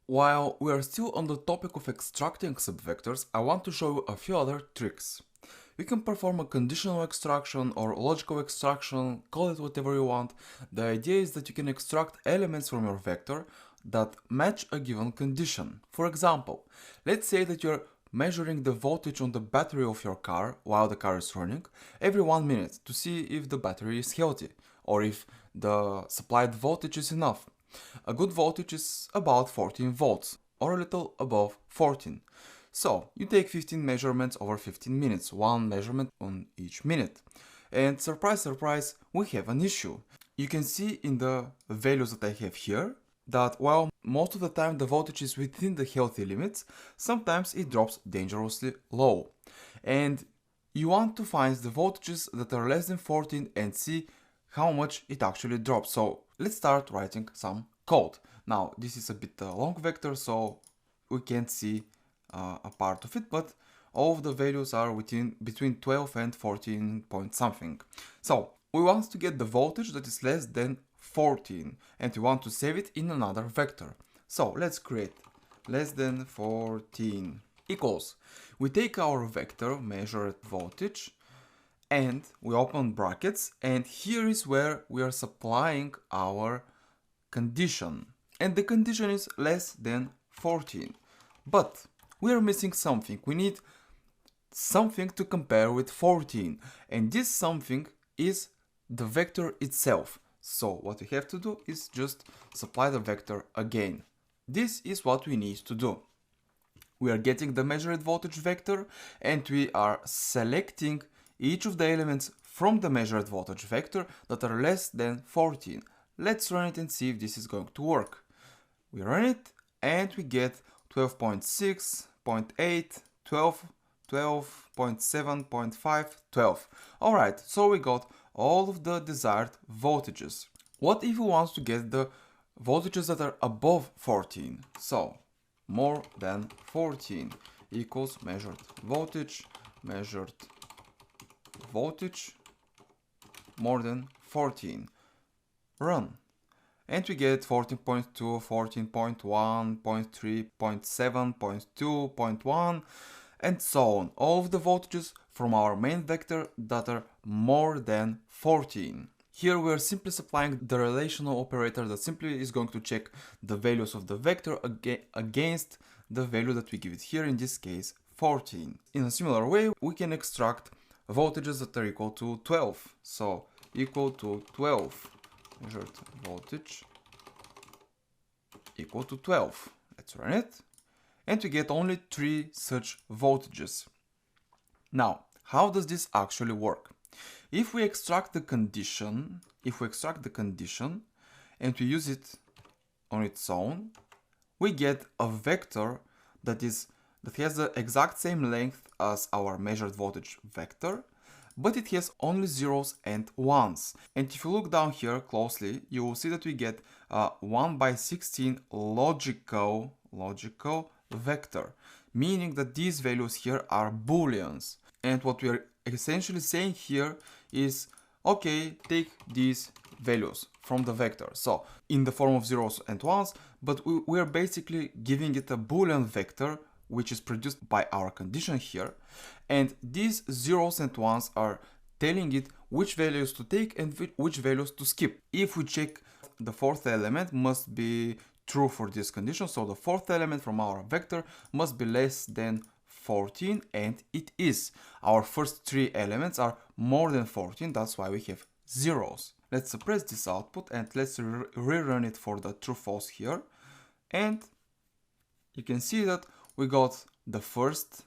While we are still on the topic of extracting subvectors, I want to show you a few other tricks. You can perform a conditional extraction or logical extraction, call it whatever you want. The idea is that you can extract elements from your vector that match a given condition. For example, let's say that you're measuring the voltage on the battery of your car while the car is running every 1 minute to see if the battery is healthy or if the supplied voltage is enough. A good voltage is about 14 volts or a little above 14. So you take 15 measurements over 15 minutes, one measurement on each minute. And surprise, surprise, we have an issue. You can see in the values that I have here that while most of the time the voltage is within the healthy limits, sometimes it drops dangerously low. And you want to find the voltages that are less than 14 and see how much it actually drops. So let's start writing some code. Now this is a bit long vector, so we can't see a part of it, but all of the values are between 12 and 14 point something. So we want to get the voltage that is less than 14 and we want to save it in another vector. So let's create less than 14 equals. We take our vector measured voltage and we open brackets, and here is where we are supplying our condition, and the condition is less than 14. But we are missing something. We need something to compare with 14, and this something is the vector itself. So what we have to do is just supply the vector again. This is what we need to do. We are getting the measured voltage vector and we are selecting each of the elements from the measured voltage vector that are less than 14. Let's run it and see if this is going to work. We run it and we get 12.6, 0.8, 12, 12.7, 0.5, 12. Alright, so we got all of the desired voltages. What if we want to get the voltages that are above 14? So, more than 14 equals measured voltage more than 14. Run. And we get 14.2, 14.1, 0.3, 0.7, 0.2, 0.1, and so on. All of the voltages from our main vector that are more than 14. Here we are simply supplying the relational operator that simply is going to check the values of the vector against the value that we give it here, in this case 14. In a similar way, we can extract voltages that are equal to 12. So equal to 12 measured voltage equal to 12. Let's run it. And we get only 3 such voltages. Now, how does this actually work? If we extract the condition, and we use it on its own, we get a vector that has the exact same length as our measured voltage vector, but it has only zeros and ones. And if you look down here closely, you will see that we get a 1 by 16 logical vector, meaning that these values here are booleans. And what we are essentially saying here is, okay, take these values from the vector, so in the form of zeros and ones, but we are basically giving it a boolean vector which is produced by our condition here, and these zeros and ones are telling it which values to take and which values to skip. If we check, the fourth element must be true for this condition, so the fourth element from our vector must be less than 14, and it is. Our first 3 elements are more than 14, that's why we have zeros. Let's suppress this output and let's rerun it for the true false here, and you can see that we got the first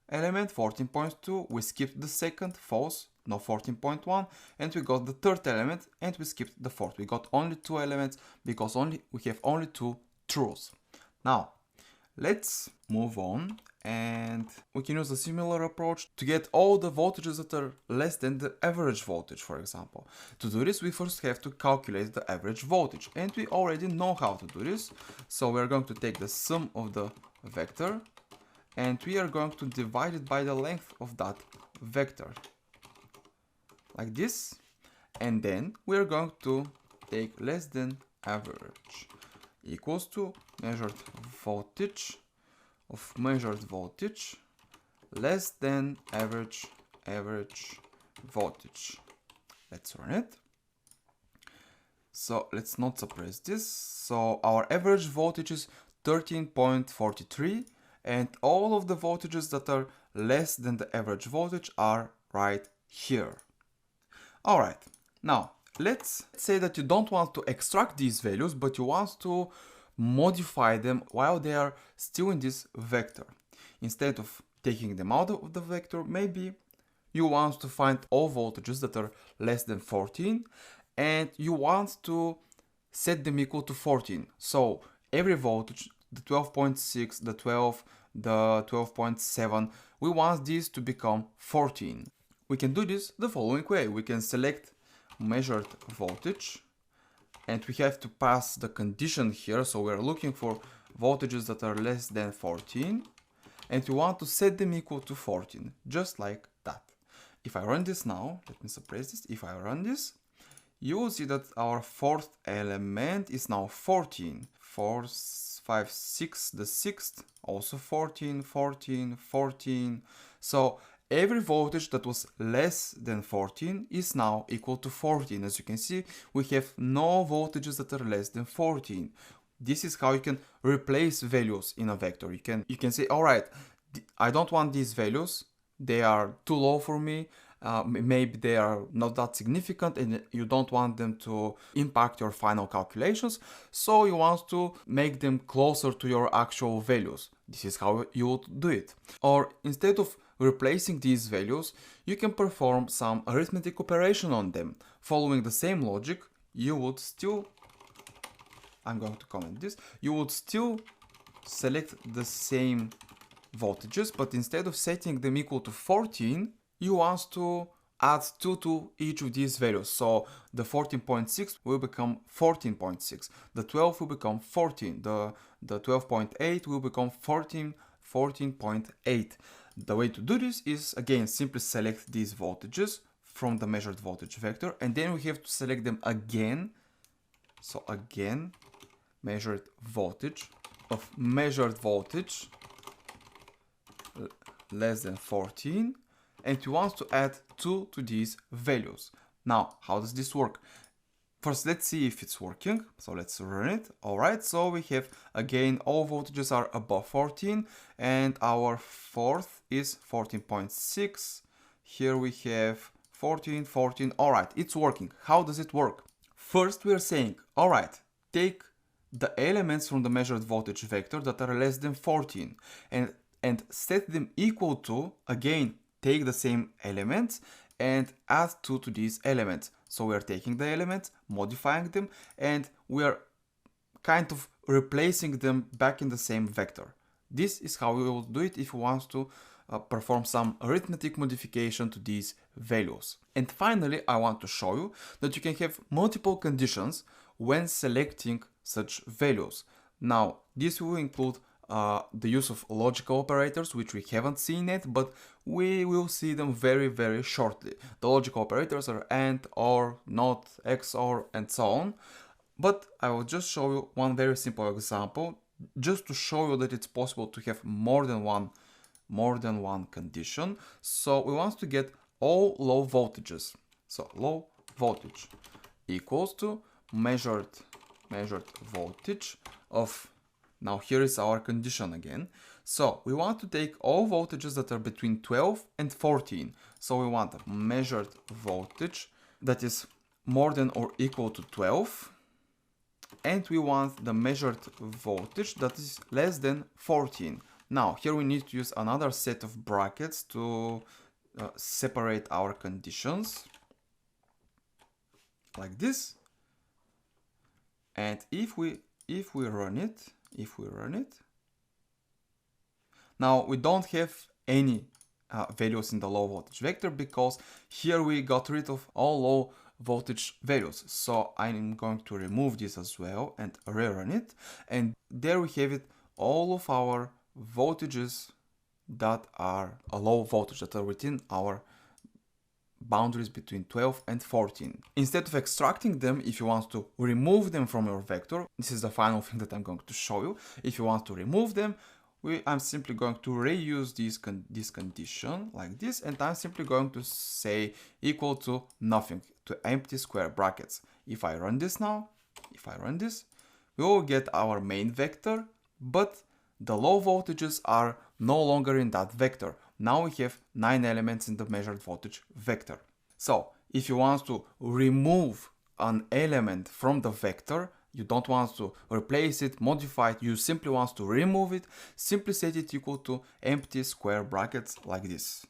element 14.2, we skipped the second false, no 14.1, and we got the third element and we skipped the fourth. We got only 2 elements because we have only 2 truths. Now let's move on, and we can use a similar approach to get all the voltages that are less than the average voltage, for example. To do this, we first have to calculate the average voltage, and we already know how to do this. So we're going to take the sum of the vector and we are going to divide it by the length of that vector, like this, and then we are going to take less than average. equals to measured voltage of measured voltage less than average voltage. Let's run it. So let's not suppress this. So our average voltage is 13.43 and all of the voltages that are less than the average voltage are right here. Alright, now let's say that you don't want to extract these values, but you want to modify them while they are still in this vector. Instead of taking them out of the vector, maybe you want to find all voltages that are less than 14 and you want to set them equal to 14. So every voltage, the 12.6, the 12, the 12.7, we want these to become 14. We can do this the following way. We can select measured voltage and we have to pass the condition here. So we're looking for voltages that are less than 14 and we want to set them equal to 14, just like that. If I run this now, let me suppress this. If I run this, you will see that our fourth element is now 14. 4, 5, 6, the sixth, also 14, 14, 14. So every voltage that was less than 14 is now equal to 14. As you can see, we have no voltages that are less than 14. This is how you can replace values in a vector. You can say, all right, I don't want these values. They are too low for me. Maybe they are not that significant and you don't want them to impact your final calculations. So you want to make them closer to your actual values. This is how you would do it. Or instead of replacing these values, you can perform some arithmetic operation on them. Following the same logic, you would still, I'm going to comment this, you would still select the same voltages, but instead of setting them equal to 14, you want to add 2 to each of these values. So the 14.6 will become 14.6, the 12 will become 14, the 12.8 will become 14.8. The way to do this is, again, simply select these voltages from the measured voltage vector, and then we have to select them again. So again, measured voltage of measured voltage less than 14, and we want to add 2 to these values. Now, how does this work? First, let's see if it's working. So let's run it. Alright, so we have, again, all voltages are above 14, and our fourth is 14.6. Here we have 14, 14. Alright, it's working. How does it work? First, we are saying, alright, take the elements from the measured voltage vector that are less than 14 and set them equal to, again, take the same elements and add 2 to these elements. So we are taking the elements, modifying them, and we are kind of replacing them back in the same vector. This is how we will do it if we want to perform some arithmetic modification to these values. And finally, I want to show you that you can have multiple conditions when selecting such values. Now, this will include the use of logical operators, which we haven't seen yet, but we will see them very, very shortly. The logical operators are AND, OR, NOT, XOR, and so on. But I will just show you one very simple example, just to show you that it's possible to have more than one condition. So we want to get all low voltages. So low voltage equals to measured voltage of, now here is our condition again. So we want to take all voltages that are between 12 and 14. So we want a measured voltage that is more than or equal to 12. And we want the measured voltage that is less than 14. Now here we need to use another set of brackets to separate our conditions. Like this. And if we run it, now we don't have any values in the low voltage vector because here we got rid of all low voltage values. So I'm going to remove this as well and rerun it. And there we have it, all of our voltages that are a low voltage, that are within our boundaries between 12 and 14. Instead of extracting them, if you want to remove them from your vector, this is the final thing that I'm going to show you. If you want to remove them, I'm simply going to reuse this condition like this, and I'm simply going to say equal to nothing, to empty square brackets. If I run this now, we will get our main vector, but the low voltages are no longer in that vector. Now we have 9 elements in the measured voltage vector. So if you want to remove an element from the vector, you don't want to replace it, modify it, you simply want to remove it, simply set it equal to empty square brackets like this.